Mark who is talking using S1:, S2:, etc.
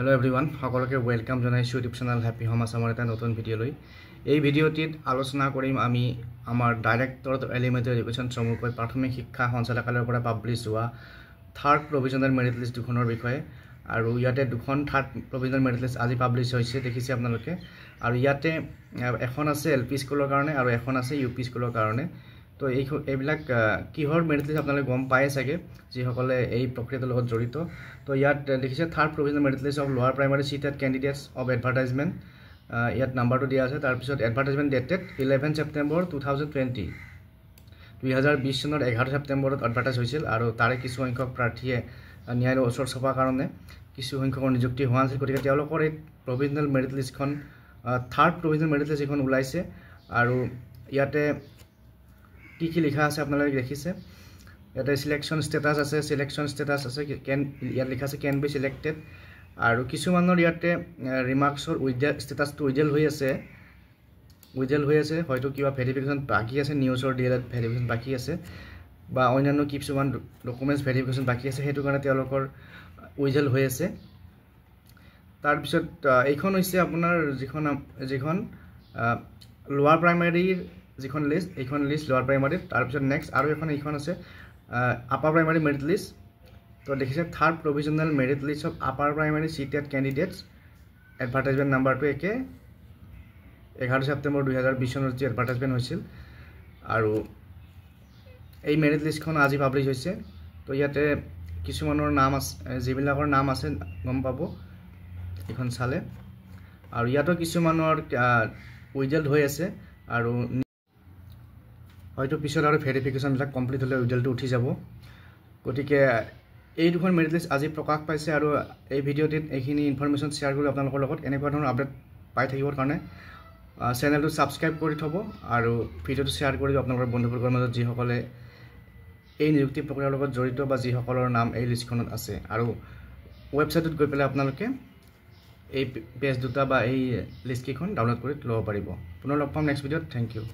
S1: Hello everyone, সকলকে welcome জানাইছো YouTube channel happy home আসামৰ এটা নতুন ভিডিও লৈ। এই ভিডিওটিত আলোচনা কৰিম আমি আমাৰ ডাইৰেক্টৰেট অফ এলিমেণ্টাৰী এডুকেশ্যন চমুকৈ প্ৰাথমিক শিক্ষা সঞ্চালকালয়ৰ পৰা পাব্লিছ হোৱা থাৰ্ড প্ৰভিজনেল মেৰিট লিষ্ট দুখনৰ বিষয়ে। আৰু ইয়াতে দুখন থাৰ্ড প্ৰভিজনেল মেৰিট লিষ্ট আজি পাব্লিছ হৈছে দেখিছে আপোনালোকে। আৰু ইয়াতে এখন আছে এলপি স্কুলৰ কাৰণে আৰু এখন আছে ইউপি স্কুলৰ কাৰণে। তো এইবিলাক কিহৰ মেৰিট লিষ্ট আপোনালোকে গম পায় চাগে যিসকলে এই প্ৰক্ৰিয়াটোৰ লগত জড়িত। তো ইয়াত দেখিছে third provisional merit list of lower primary seated candidates of advertisement. ইয়াত নাম্বাৰটো দিয়া আছে। তাৰপিছত এডভাৰটাইজমেণ্ট ডেটেড 11 ছেপ্টেম্বৰ 2020 2020 চনৰ 11 ছেপ্টেম্বৰত এডভাৰটাইজ হৈছিল। আৰু তাৰে কিছু সংখ্যক প্ৰাৰ্থীয়ে ন্যায়ৰ ওচৰ চপাৰ কাৰণে কিছু সংখ্যকৰ নিযুক্তি হোৱা নাছিল, গতিকে তেওঁলোকৰ এই প্ৰভিজনেল মেৰিট লিষ্টখন থাৰ্ড প্ৰভিজনেল মেৰিট লিষ্ট এখন ওলাইছে। আৰু ইয়াতে কি লিখা আছে আপোনালোকে দেখিছে। ইয়াতে সিলেকশ্যন ষ্টেটাছ আছে, ইয়াত লিখা আছে কেন বি সিলেক্টেড। আৰু কিছুমানৰ ইয়াতে ৰিমাৰ্কছৰ ষ্টেটাছটো উইডেল হৈ আছে, হয়তো কিবা ভেৰিফিকেশ্যন বাকী আছে, নিউজৰ ডিএলএড ভেৰিফিকেশ্যন বাকী আছে বা অন্যান্য কিছুমান ডকুমেণ্টছ ভেৰিফিকেশ্যন বাকী আছে, সেইটো কাৰণে তেওঁলোকৰ উইডেল হৈ আছে। তাৰপিছত এইখন হৈছে আপোনাৰ যিখন লোৱাৰ প্ৰাইমাৰীৰ যিখন লিষ্ট, এইখন লিষ্ট লোৱাৰ প্ৰাইমাৰীত। তাৰপিছত নেক্সট আৰু এইখন আছে আপাৰ প্ৰাইমাৰী মেৰিট লিষ্ট। তো দেখিছে third provisional merit list of upper primary seated candidates, advertisement নাম্বাৰটো একে 11 ছেপ্টেম্বৰ 2020 চনত যি এডভাৰটাইজমেণ্ট হৈছিল। আৰু এই মেৰিট লিষ্টখন আজি পাব্লিছ হৈছে। তো ইয়াতে কিছুমানৰ নাম আছে, যিবিলাকৰ নাম আছে গম পাব এইখন চালে। আৰু ইয়াতো কিছুমানৰ উইডেল হৈ আছে, আৰু হয়তো পিছত আৰু ভেৰিফিকেশ্যনবিলাক কমপ্লিট হ'লে উইডেলটো উঠি যাব। গতিকে এই দুখন মেৰিট লিষ্ট আজি প্ৰকাশ পাইছে। আৰু এই ভিডিঅ'টিত এইখিনি ইনফৰমেশ্যন শ্বেয়াৰ কৰি আপোনালোকৰ লগত এনেকুৱা ধৰণৰ আপডেট পাই থাকিবৰ কাৰণে চেনেলটো ছাবস্ক্ৰাইব কৰি থ'ব আৰু ভিডিঅ'টো শ্বেয়াৰ কৰি আপোনালোকৰ বন্ধুবৰ্গৰ মাজত যিসকলে এই নিযুক্তি প্ৰক্ৰিয়াৰ লগত জড়িত বা যিসকলৰ নাম এই লিষ্টখনত আছে। আৰু ৱেবছাইটত গৈ পেলাই আপোনালোকে এই পেজ দুটা বা এই লিষ্টকেইখন ডাউনলোড কৰি ল'ব পাৰিব। পুনৰ লগ পাম নেক্সট ভিডিঅ'ত। Thank U.